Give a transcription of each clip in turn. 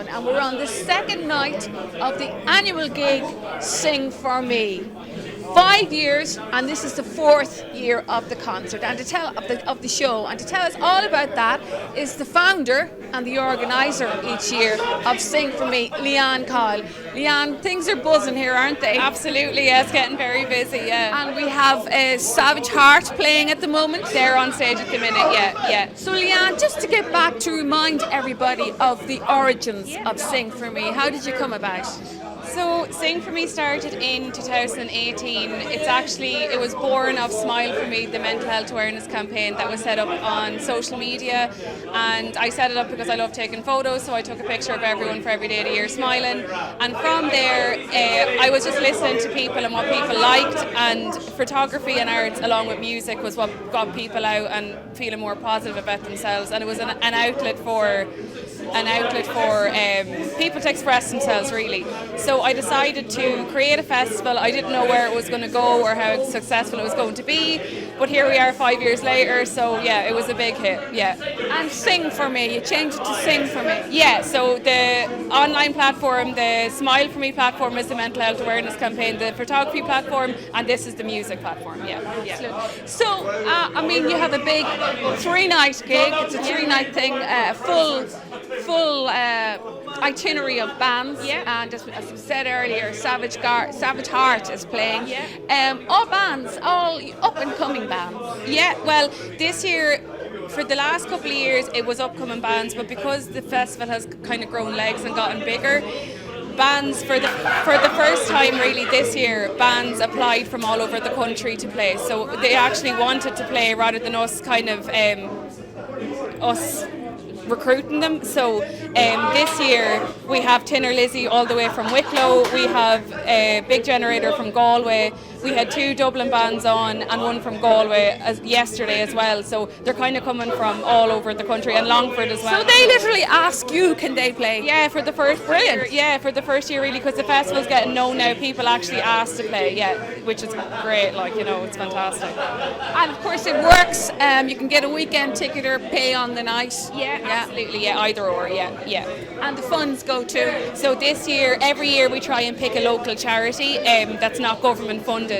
Cavan, and we're on the second night of the annual gig Sing For Me. 5 years, and this is the fourth year of the concert and of the show. And to tell us all about that is the founder and the organizer each year of Sing For Me, Leanne Kyle. Leanne, things are buzzing here, aren't they? Absolutely, yeah, it's getting very busy, yeah. And we have Savage Heart playing at the moment. They're on stage at the minute, yeah. So Leanne, just to get back to remind everybody of the origins of Sing For Me, how did you come about? So Sing For Me started in 2018. It was born of Smile For Me, the mental health awareness campaign that was set up on social media, and I set it up because I love taking photos, so I took a picture of everyone for every day of the year smiling, and from there I was just listening to people and what people liked, and photography and art along with music was what got people out and feeling more positive about themselves, and it was an outlet for people to express themselves, really. So I decided to create a festival. I didn't know where it was going to go or how successful it was going to be, but here we are 5 years later, so yeah, it was a big hit, yeah. And Sing For Me, you changed it to Sing For Me. Yeah, so the online platform, the Smile For Me platform is the mental health awareness campaign, the photography platform, and this is the music platform, yeah. Absolutely. So, you have a big 3-night gig, it's a 3-night thing, full itinerary of bands, and as we said earlier, Savage Heart is playing. All bands, all up-and-coming bands. Yeah, well, this year, for the last couple of years, it was upcoming bands, but because the festival has kind of grown legs and gotten bigger, bands for the first time really this year, bands applied from all over the country to play. So they actually wanted to play rather than us us recruiting them. So this year we have Tinner Lizzy all the way from Wicklow, we have a Big Generator from Galway, we had 2 Dublin bands on and one from Galway yesterday as well, so they're kind of coming from all over the country, and Longford as well. So they literally ask you, can they play? Yeah, for the first year. Yeah, for the first year really, because the festival's getting known now, people actually ask to play, which is great, it's fantastic. And of course it works, you can get a weekend ticket or pay on the night. Absolutely, either or, yeah. And the funds go to? So this year, every year we try and pick a local charity that's not government funded.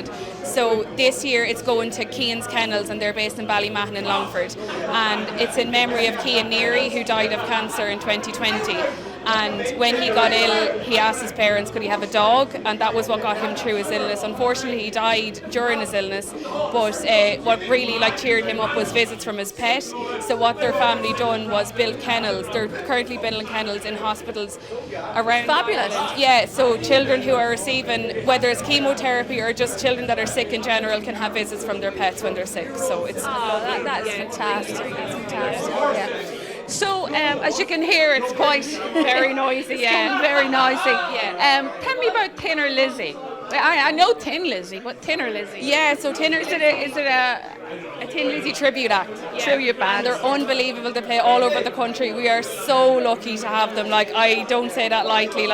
So this year it's going to Keane's Kennels, and they're based in Ballymahon in Longford. And it's in memory of Keane Neary, who died of cancer in 2020. And when he got ill, he asked his parents could he have a dog, and that was what got him through his illness. Unfortunately, he died during his illness, but what really cheered him up was visits from his pet. So what their family done was build kennels. They're currently building kennels in hospitals around. Fabulous. Yeah, so children who are receiving, whether it's chemotherapy or just children that are sick in general, can have visits from their pets when they're sick. So it's that is fantastic. That's fantastic. Yeah. So, as you can hear, it's quite very noisy. Very noisy. Tell me about Tinner Lizzy. I know Tin Lizzy, but Tinner Lizzy. Yeah, so Tinner is it a Tin Lizzy tribute act? Tribute band. They're unbelievable. They play all over the country. We are so lucky to have them. I don't say that lightly.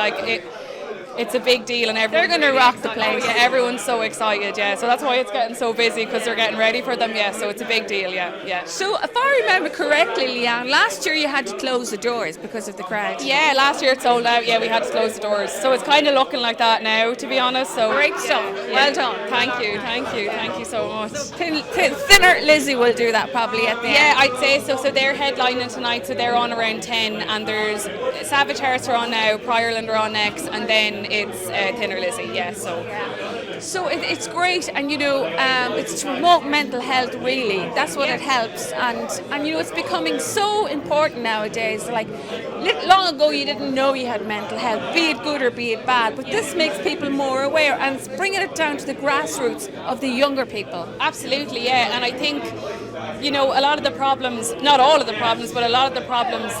It's a big deal, and they're going to rock the place. Yeah, everyone's so excited. Yeah, so that's why it's getting so busy, because they're getting ready for them. Yeah, so it's a big deal. Yeah. So if I remember correctly, Leanne, last year you had to close the doors because of the crowd. Yeah, last year it sold out. Yeah, we had to close the doors. So it's kind of looking like that now, to be honest. So great stuff. Well done. Thank you so much. Tinner Lizzy will do that probably at the end. Yeah, I'd say so. So they're headlining tonight, so they're on around 10, and there's Savage Hearts are on now, Priorland are on next, and then it's Tinner Lizzy, So it's great, and it's to promote mental health. Really, that's what it helps, and it's becoming so important nowadays. Long ago, you didn't know you had mental health, be it good or be it bad, but this makes people more aware, and it's bringing it down to the grassroots of the younger people. Absolutely, yeah, and I think a lot of the problems, not all of the problems, but a lot of the problems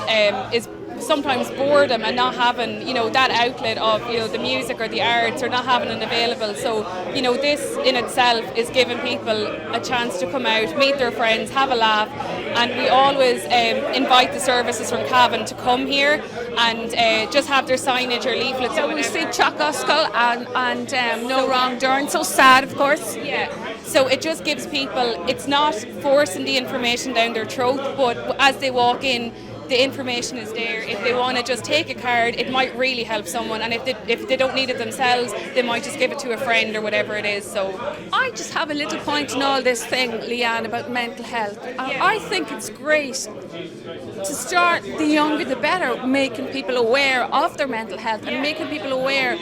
is sometimes boredom and not having that outlet of the music or the arts, or not having it available. So this in itself is giving people a chance to come out, meet their friends, have a laugh, and we always invite the services from Cavan to come here and just have their signage or leaflets. So we see Chuck Oscar and No Wrong Durn, so sad of course. Yeah. So it just gives people, it's not forcing the information down their throat, but as they walk in, the information is there. If they want to just take a card, it might really help someone, and if they don't need it themselves, they might just give it to a friend or whatever it is. So I just have a little point in all this thing, Leanne, about mental health. I think it's great to start, the younger the better, making people aware of their mental health and making people aware,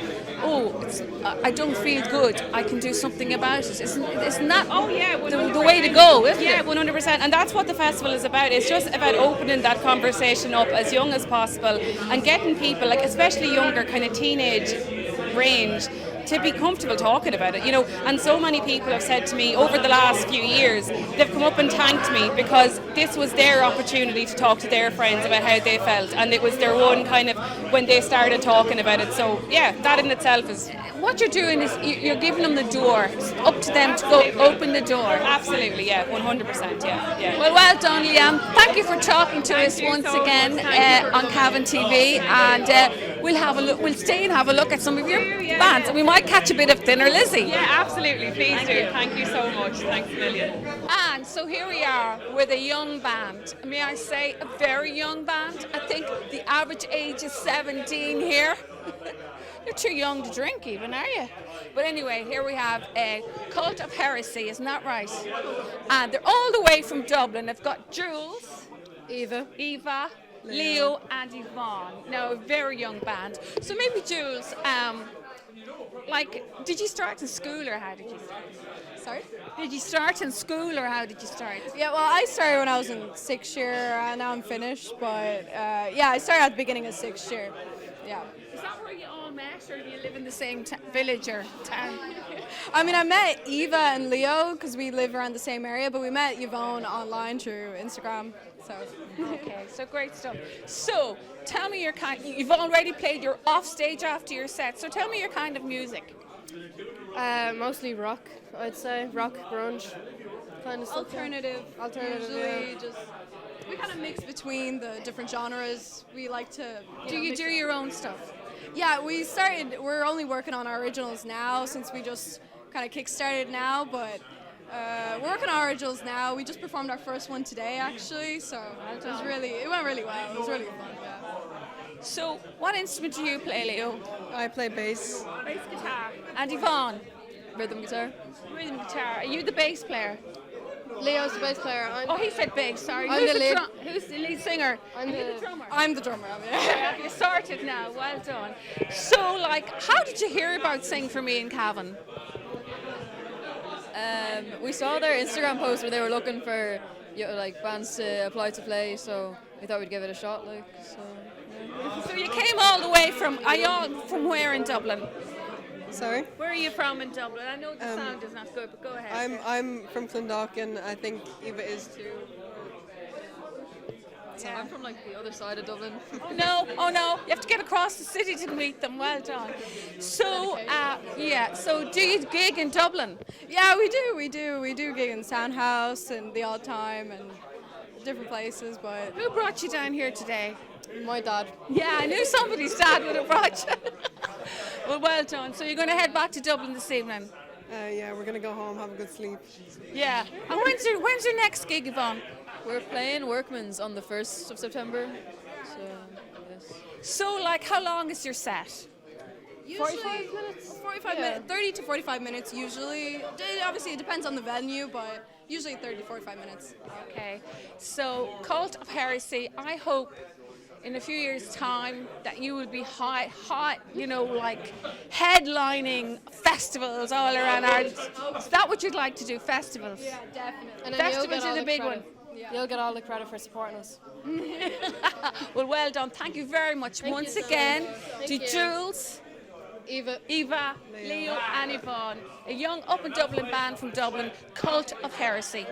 I don't feel good, I can do something about it. Isn't that the way to go, isn't it? 100%. And that's what the festival is about. It's just about opening that conversation up as young as possible and getting people, like especially younger, kind of teenage range, to be comfortable talking about it, and so many people have said to me over the last few years, they've come up and thanked me because this was their opportunity to talk to their friends about how they felt, and it was their one kind of when they started talking about it. So that in itself is what you're doing is you're giving them the door. It's up to them to go open the door. Absolutely, 100%, yeah. Well done, Liam. Thank you for talking to us once again on Cavan TV, and we'll have a look. We'll stay and have a look at some of your bands, and we might catch a bit of Thinner Lizzy. Yeah, absolutely. Please do. Thank you so much. Thanks a million. And so here we are with a young band. May I say, a very young band. I think the average age is 17 here. You're too young to drink even, are you? But anyway, here we have a Cult of Heresy, isn't that right? And they're all the way from Dublin. They've got Jules, Eva, Leo and Yvonne. Now a very young band. So maybe Jules, did you start in school or how did you start? Sorry? Did you start in school or how did you start? Yeah, well, I started when I was in 6th year and now I'm finished, but I started at the beginning of 6th year. Yeah. Is that where you all met, or do you live in the same village or town? I mean, I met Eva and Leo because we live around the same area, but we met Yvonne online through Instagram. So. Okay, so great stuff. So, tell me you've already played your off stage after your set, so tell me your kind of music. Mostly rock, I'd say. Rock, grunge, kind of stuff. Alternative. Usually we kind of mix between the different genres. We like to. Do you do your own stuff? Yeah, we're only working on our originals now since we just kind of kick-started now, but we're working on our originals now. We just performed our first one today, actually, so it went really well. It was really fun, yeah. So, what instrument do you play, Leo? I play bass. Bass guitar. And Yvonne? Rhythm guitar. Rhythm guitar. Are you the bass player? Leo's the bass player. He said bass, sorry. I'm Who's the lead singer? I'm the drummer. I'm the drummer. You sorted now, well done. So, how did you hear about Sing For Me Cavan? We saw their Instagram post where they were looking for bands to apply to play, so we thought we'd give it a shot. So you came all the way from where in Dublin? Sorry? Where are you from in Dublin? I know the sound is not good, but go ahead. I'm from Clondalk, and I think Eva is too. So I'm from the other side of Dublin. Oh no! You have to get across the city to meet them. Well done. So, So, do you gig in Dublin? Yeah, we do. We do gig in Soundhouse and the Odd Time and different places. But who brought you down here today? My dad. Yeah, I knew somebody's dad would have brought you. Well done. So you're going to head back to Dublin this evening? Yeah, we're going to go home, have a good sleep. Yeah. And when's your next gig, Yvonne? We're playing Workman's on the 1st of September. So, yes. So, how long is your set? Usually 45 minutes. 45 minutes. 30 to 45 minutes usually. Obviously, it depends on the venue, but usually 30 to 45 minutes. Okay. So, Cult of Heresy, I hope in a few years' time that you will be headlining festivals all around Ireland. Is that what you'd like to do, festivals? Yeah, definitely. And festivals are the big one. Yeah. You'll get all the credit for supporting us. Well done. Thank you very much once again to Jules, Eva, Leo and Yvonne, a young up-and-Dublin band from Dublin, Cult of Heresy.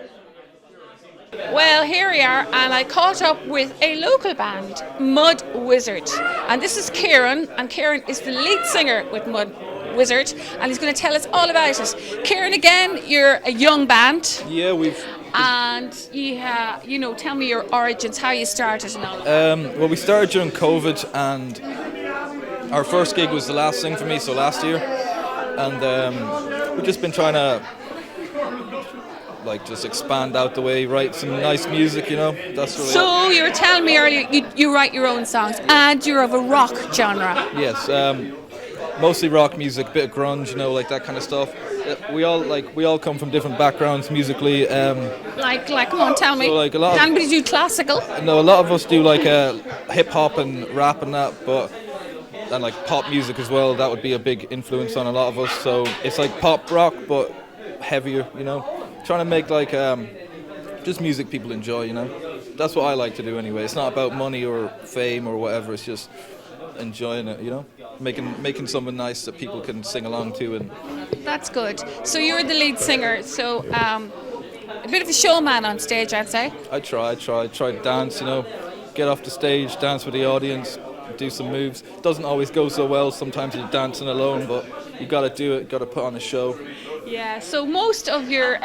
Well, here we are, and I caught up with a local band, Mud Wizard. And this is Kieran, and Kieran is the lead singer with Mud Wizard, and he's going to tell us all about it. Kieran, again, you're a young band. Yeah, And tell me your origins, how you started and all that. Well, we started during COVID, and our first gig was the last Sing For Me, so last year. And we've just been trying to like just expand out the way, write some nice music, you know. That's really So you were telling me earlier you write your own songs and you're of a rock genre. Yes, mostly rock music, bit of grunge, you know, like that kind of stuff. We all come from different backgrounds musically. Like, come on, tell me. So, like, a lot of- Anybody do classical? No, a lot of us do like hip hop and rap and that, and like pop music as well. That would be a big influence on a lot of us. So it's like pop rock, but heavier, you know. Trying to make like just music people enjoy, you know. That's what I like to do anyway. It's not about money or fame or whatever. It's just enjoying it, you know. Making something nice that people can sing along to. And That's good. So you're the lead singer. So a bit of a showman on stage, I'd say. I try to dance, you know, get off the stage, dance with the audience, do some moves. Doesn't always go so well. Sometimes you're dancing alone, but you got to do it. Got to put on a show. Yeah. So most of your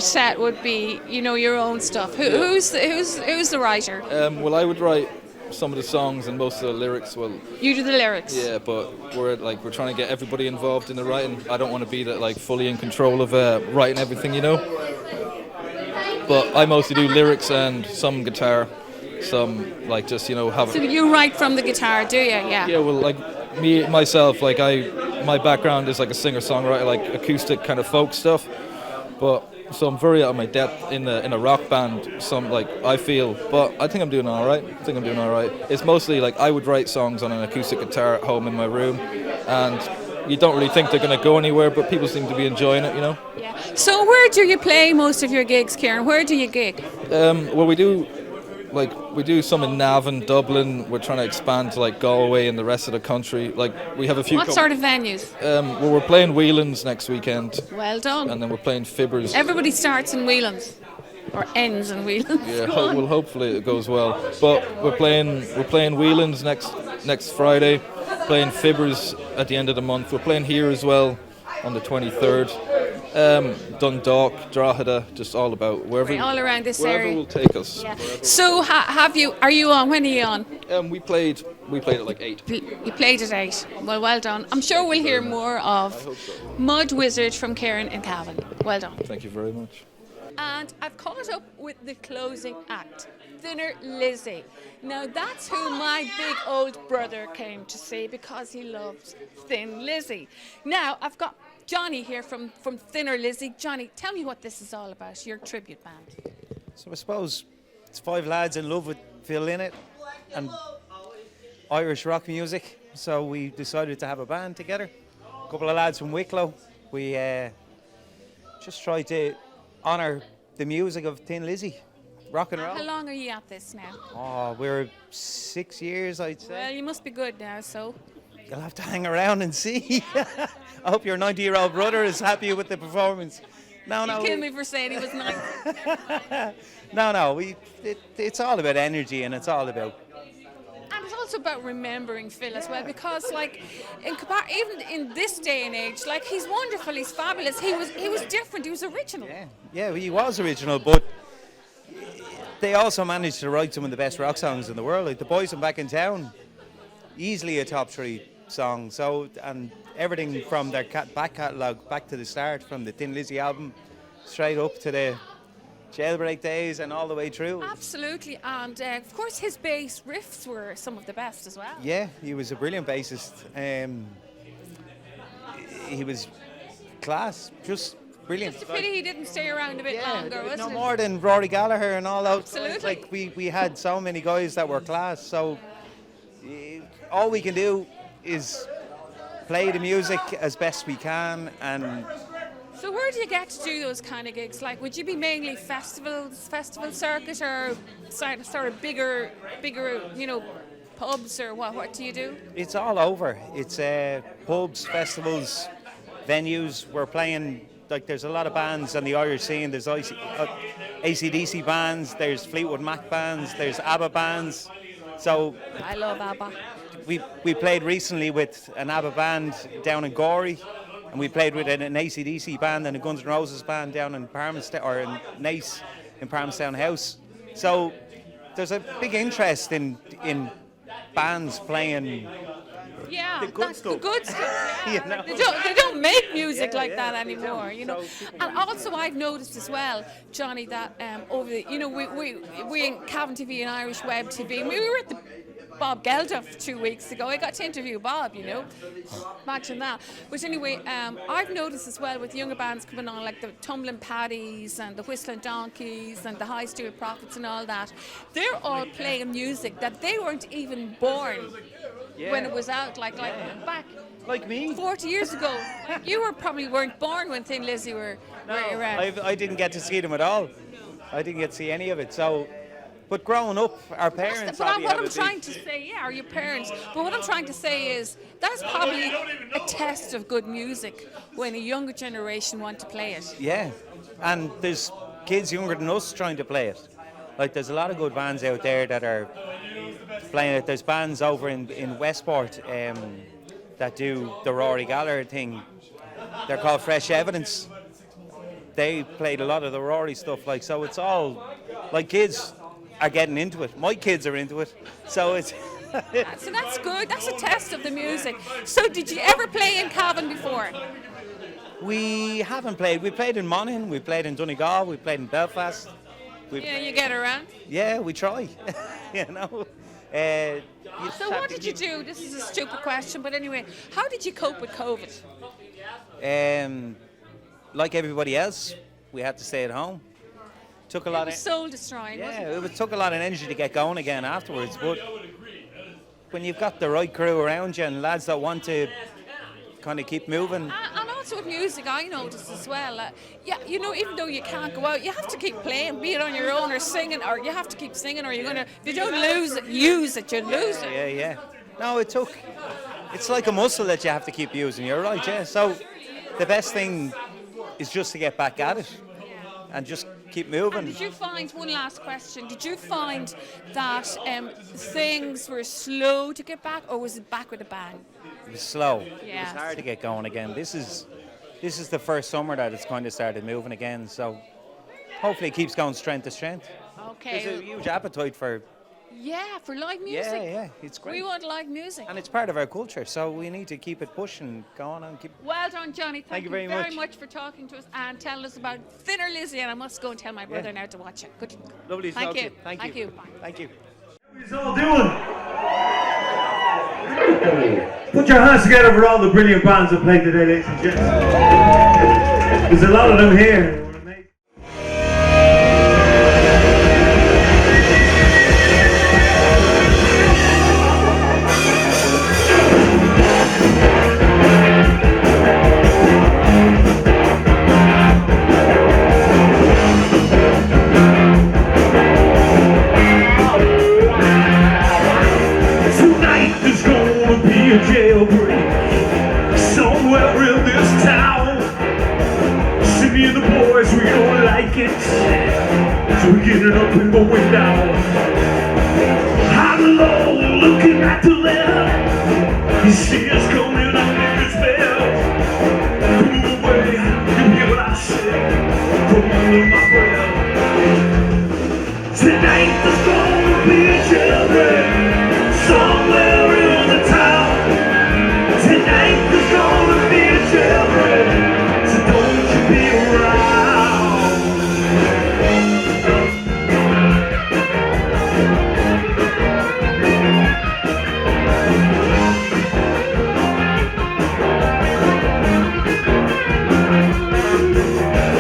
set would be, you know, your own stuff. Who's the writer? Well, I would write some of the songs and most of the lyrics. Well, You do the lyrics. yeah, but we're trying to get everybody involved in the writing. I don't want to be that like fully in control of writing everything, you know. But I mostly do lyrics and some guitar, some like just, you know, have. So you write from the guitar, do you? Yeah. Yeah, well, like myself, like my background is like a singer-songwriter, like acoustic kind of folk stuff. But so I'm very out of my depth in a rock band. Some like I feel, but I think I'm doing all right. It's mostly like I would write songs on an acoustic guitar at home in my room, and you don't really think they're going to go anywhere, but people seem to be enjoying it, you know. Yeah. So where do you play most of your gigs, Kieran? Where do you gig? Well, we do some in Navan, Dublin. We're trying to expand to like Galway and the rest of the country. Like we have a few. What sort of venues? Well, we're playing Whelan's next weekend, Well done. and then we're playing Fibbers. Everybody starts in Whelan's or ends in Whelan's. Yeah, well, hopefully it goes well. But we're playing Whelan's next Friday. Playing Fibbers at the end of the month. We're playing here as well on the 23rd. Dundalk, Drogheda, just all about wherever. All around this wherever area. will take us. Yeah. So are you on? When are you on? We played at like 8. You played at 8. Well done. I'm sure we'll hear more of Mud Wizard from Kieran in Cavan. Well done. Thank you very much. And I've caught up with the closing act, Thinner Lizzy. Now that's who my big old brother came to see because he loves Thin Lizzy. Now I've got Johnny here from Thinner Lizzy. Johnny, tell me what this is all about, your tribute band. So I suppose it's 5 lads in love with Phil Lynott and Irish rock music. So we decided to have a band together. A couple of lads from Wicklow. We just tried to honour the music of Thin Lizzy, rock and roll. How long are you at this now? Oh, we're 6 years, I'd say. Well, you must be good now, so. You'll have to hang around and see. I hope your 90-year-old brother is happy with the performance. No. You killed me for saying he was 90. No. It's all about energy, and it's all about. And it's also about remembering Phil as well, because like even in this day and age, like he's wonderful, he's fabulous. He was different. He was original. Yeah, he was original, but they also managed to write some of the best rock songs in the world. Like the Boys from Back in Town, easily a top 3 song. So, and everything from their back catalogue, back to the start, from the Thin Lizzy album, straight up to the Jailbreak days and all the way through. Absolutely, and of course his bass riffs were some of the best as well. Yeah, he was a brilliant bassist. He was class, just brilliant. It's a pity he didn't stay around a bit longer, wasn't no it? more than Rory Gallagher and all that. Absolutely. Like we had so many guys that were class, so all we can do is play the music as best we can. And So where do you get to do those kind of gigs? Like, would you be mainly festival circuit, or sort of bigger, you know, pubs, or what do you do? it's all over. It's pubs, festivals, venues. We're playing, like there's a lot of bands on the Irish scene. There's AC/DC bands, there's Fleetwood Mac bands, there's ABBA bands. So I love ABBA. we played recently with an ABBA band down in Gorey, and we played with an AC/DC band and a Guns N' Roses band down in Parmastown, or in Nace in Parmastown House. So there's a big interest in bands playing Yeah, the good that's stuff. the good stuff. Yeah. You know? They don't make music Yeah, like yeah, that they anymore, don't. you know. So people And also, I've noticed as well, Johnny, that over the, you know, we in Cavan TV and Irish Web TV, we were at the Bob Geldof 2 weeks ago. I got to interview Bob, you know. Imagine that. But anyway, I've noticed as well with younger bands coming on, like the Tumbling Paddies and the Whistling Donkeys and the High Stewart Prophets and all that, they're all playing music that they weren't even born when it was out, like back like me. 40 years ago. You weren't born when Thin Lizzy were around. I didn't get to see them at all. I didn't get to see any of it. So, but growing up, our parents. But what I'm trying to say, yeah, are your parents? But what I'm trying to say is that's probably a test of good music when a younger generation want to play it. Yeah, and there's kids younger than us trying to play it. Like there's a lot of good bands out there that are playing it. There's bands over in Westport that do the Rory Gallagher thing. They're called Fresh Evidence. They played a lot of the Rory stuff, like, so it's all like kids are getting into it. My kids are into it, so it's. So that's good. That's a test of the music. So did you ever play in Cavan before? We haven't played. We played in Monaghan, we played in Donegal, we played in Belfast. Yeah, you get around. Yeah, we try. You know. So what did you do? This is a stupid question, but anyway, how did you cope with COVID? Like everybody else, we had to stay at home. Took a lot It was soul destroying, wasn't it? Yeah, it took a lot of energy to get going again afterwards. But when you've got the right crew around you and lads that want to kind of keep moving. And also with music, I noticed as well. Yeah, you know, even though you can't go out, you have to keep playing, be it on your own or singing, or you have to keep singing, or you're gonna. If you don't use it, you lose it. Yeah. No, it's like a muscle that you have to keep using. You're right, yeah. So the best thing is just to get back at it and just keep moving. And did you find, one last question, did you find that things were slow to get back, or was it back with a bang? It was slow. Yeah. It was hard to get going again. This is the first summer that it's kind of started moving again, so hopefully it keeps going strength to strength. Okay. There's a huge appetite for live music. Yeah, it's great. We want live music. And it's part of our culture, so we need to keep it pushing, going and keep. Well done, Johnny. Thank you very much. much for talking to us and telling us about Thinner Lizzy. And I must go and tell my brother now to watch it. Good. Lovely to Thank talk you. to you. Thank you. Bye. Thank you. What are all doing? Put your hands together for all the brilliant bands that played today, ladies and gents. There's a lot of them here. So we're getting up and going down. I'm low, looking at the left. You see us coming on in this bell. Move away, you hear what I say. Come under my breath. Tonight there's gonna be a jailbreak somewhere in the town. Tonight there's gonna be a jailbreak, so don't you be around.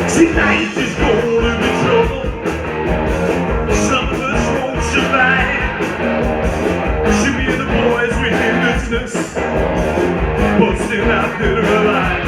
Tonight is gonna be trouble. Some of us won't survive. Should be the boys with their business, busting out there alive.